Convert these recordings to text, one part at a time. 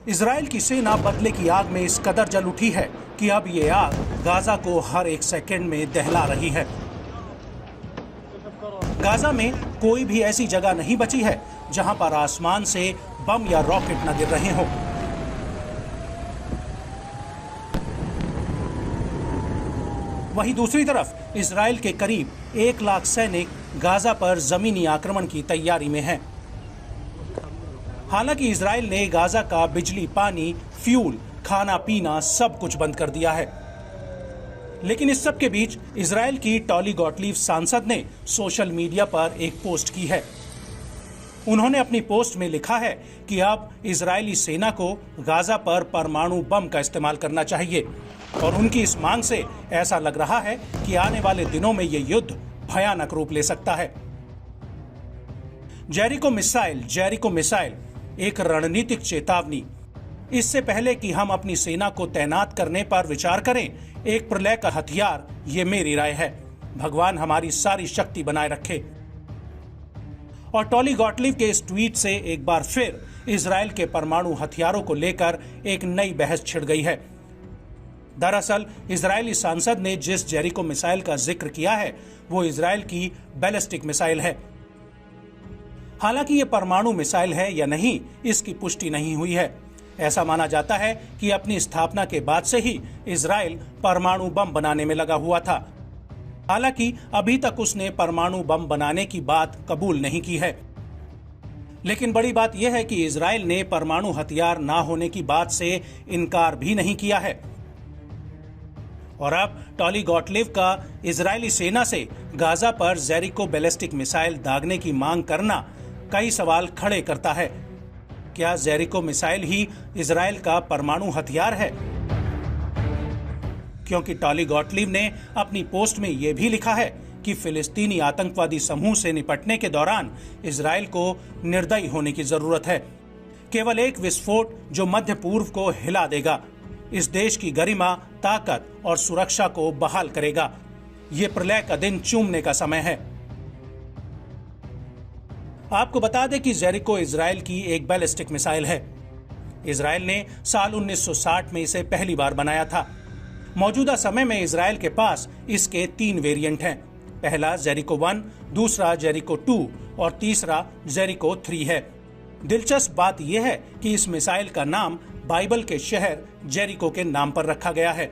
Israel की सेना बदले की आग में इस कदर जल उठी है कि अब ये आग गाजा को हर एक सेकंड में दहला रही है। गाजा में कोई भी ऐसी जगह नहीं बची है जहां पर आसमान से बम या रॉकेट न गिर रहे हों। वहीं दूसरी तरफ इजराइल के करीब 1 लाख सैनिक गाजा पर जमीनी आक्रमण की तैयारी में हैं। हालांकि इजराइल ने गाजा का बिजली, पानी, फ्यूल, खाना पीना सब कुछ बंद कर दिया है। लेकिन इस सब के बीच इजराइल की टॉली गॉटलीव सांसद ने सोशल मीडिया पर एक पोस्ट की है। उन्होंने अपनी पोस्ट में लिखा है कि अब इजरायली सेना को गाजा पर परमाणु बम का इस्तेमाल करना चाहिए और उनकी इस मांग से ऐसा लग रहा है कि आने वाले दिनों में यह युद्ध भयानक रूप ले सकता है। जेरिको मिसाइल एक रणनीतिक चेतावनी। इससे पहले कि हम अपनी सेना को तैनात करने पर विचार करें, एक प्रलय का हथियार, ये मेरी राय है। भगवान हमारी सारी शक्ति बनाए रखे। और टॉली गॉटलीव के इस ट्वीट से एक बार फिर इजराइल के परमाणु हथियारों को लेकर एक नई बहस छिड़ गई है। दरअसल इजरायली सांसद ने जिस जेरिको मिसाइल का जिक्र किया है वो इजराइल की बैलिस्टिक मिसाइल है। हालांकि ये परमाणु मिसाइल है या नहीं, इसकी पुष्टि नहीं हुई है। ऐसा माना जाता है कि अपनी स्थापना के बाद से ही इजराइल परमाणु बम बनाने में लगा हुआ था। हालांकि अभी तक उसने परमाणु बम बनाने की बात कबूल नहीं की है। लेकिन बड़ी बात यह है कि इजराइल ने परमाणु हथियार ना होने की बात से इनकार भी नहीं किया है। और अब टॉली गॉटलीव का इजरायली सेना से गाजा पर जेरिको बैलिस्टिक मिसाइल दागने की मांग करना कई सवाल खड़े करता है। क्या जेरिको मिसाइल ही इजराइल का परमाणु हथियार है? क्योंकि टॉली गॉटलीव ने अपनी पोस्ट में यह भी लिखा है कि फिलिस्तीनी आतंकवादी समूह से निपटने के दौरान इजराइल को निर्दयी होने की जरूरत है। केवल एक विस्फोट जो मध्य पूर्व को हिला देगा, इस देश की गरिमा, ताकत और सुरक्षा को बहाल करेगा। ये प्रलय का दिन चूमने का समय है। आपको बता दें कि जेरिको इजराइल की एक बैलिस्टिक मिसाइल है। इजराइल ने साल 1960 में इसे पहली बार बनाया था। मौजूदा समय में इजराइल के पास इसके 3 वेरिएंट हैं। पहला जेरिको 1, दूसरा जेरिको 2 और तीसरा जेरिको 3 है। दिलचस्प बात यह है कि इस मिसाइल का नाम बाइबल के शहर जेरिको के नाम पर रखा गया है।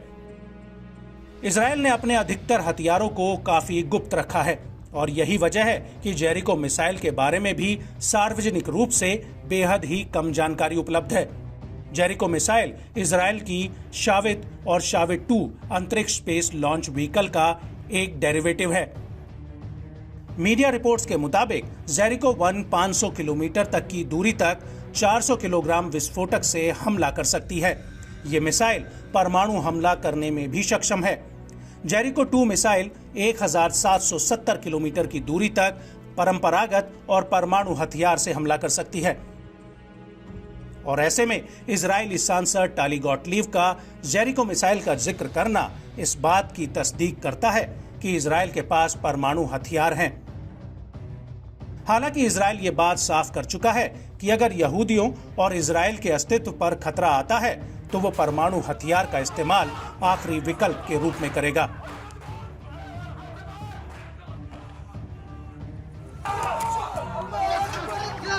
इजराइल ने अपने अधिकतर हथियारों को काफी गुप्त रखा है और यही वजह है कि जेरिको मिसाइल के बारे में भी सार्वजनिक रूप से बेहद ही कम जानकारी उपलब्ध है। जेरिको मिसाइल इजराइल की शावित और शावित 2 अंतरिक्ष स्पेस लॉन्च व्हीकल का एक डेरिवेटिव है। मीडिया रिपोर्ट्स के मुताबिक जेरिको 1 500 किलोमीटर तक की दूरी तक 400 किलोग्राम विस्फोटक से हमला कर सकती है। ये मिसाइल परमाणु हमला करने में भी सक्षम है। जेरिको 2 मिसाइल 1770 किलोमीटर की दूरी तक परंपरागत और परमाणु हथियार से हमला कर सकती है। और ऐसे में इजरायली सांसद टॉली गॉटलीव का जेरिको मिसाइल का जिक्र करना इस बात की तस्दीक करता है कि इजराइल के पास परमाणु हथियार हैं। हालांकि इजराइल ये बात साफ कर चुका है कि अगर यहूदियों और इजराइल के अस्तित्व पर खतरा आता है तो वो परमाणु हथियार का इस्तेमाल आखिरी विकल्प के रूप में करेगा।